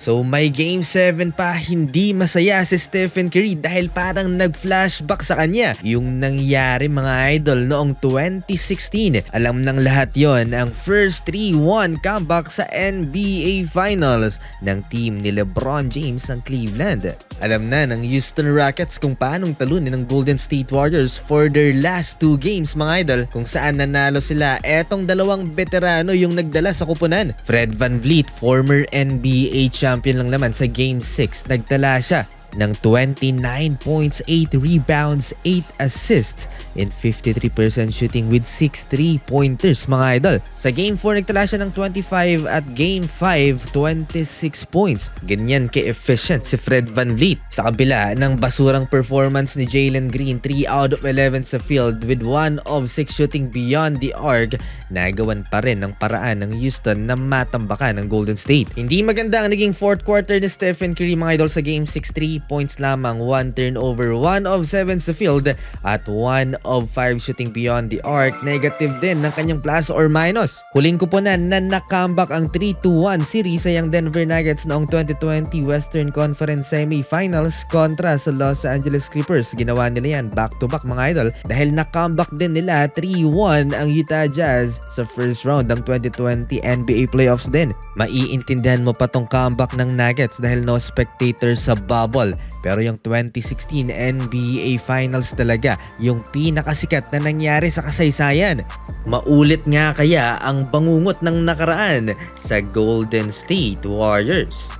So may Game 7 pa, hindi masaya si Stephen Curry dahil parang nag-flashback sa kanya yung nangyari mga idol noong 2016. Alam ng lahat yon, ang first 3-1 comeback sa NBA Finals ng team ni LeBron James ng Cleveland. Alam na ng Houston Rockets kung paanong talunin ng Golden State Warriors for their last 2 games mga idol, kung saan nanalo sila. Etong dalawang veterano yung nagdala sa kupunan. Fred VanVleet, former NBA champion lang naman, sa Game 6 nagtala siya ng 29 points, 8 rebounds, 8 assists, and 53% shooting with 6 3-pointers mga idol. Sa Game 4, nagtala siya ng 25 at Game 5, 26 points. Ganyan ka-efficient si Fred VanVleet. Sa kabila ng basurang performance ni Jalen Green, 3 out of 11 sa field with 1 of 6 shooting beyond the arc, nagawan pa rin ng paraan ng Houston na matambakan ng Golden State. Hindi maganda ang naging fourth quarter ni Stephen Curry mga idol. Sa Game 6, 3 points lamang, 1 turnover, 1 of 7 sa field at 1 of 5 shooting beyond the arc. Negative din ng kanyang plus or minus. Huling kupunan na nakambak ang 3-1 series ay ang Denver Nuggets noong 2020 Western Conference Semifinals kontra sa Los Angeles Clippers. Ginawa nila yan back-to-back mga idol dahil nakambak din nila 3-1 ang Utah Jazz sa first round ng 2020 NBA Playoffs din. Maiintindihan mo pa tong comeback ng Nuggets dahil no spectators sa bubble. Pero yung 2016 NBA Finals talaga yung pinakasikat na nangyari sa kasaysayan. Maulit nga kaya ang bangungot ng nakaraan sa Golden State Warriors?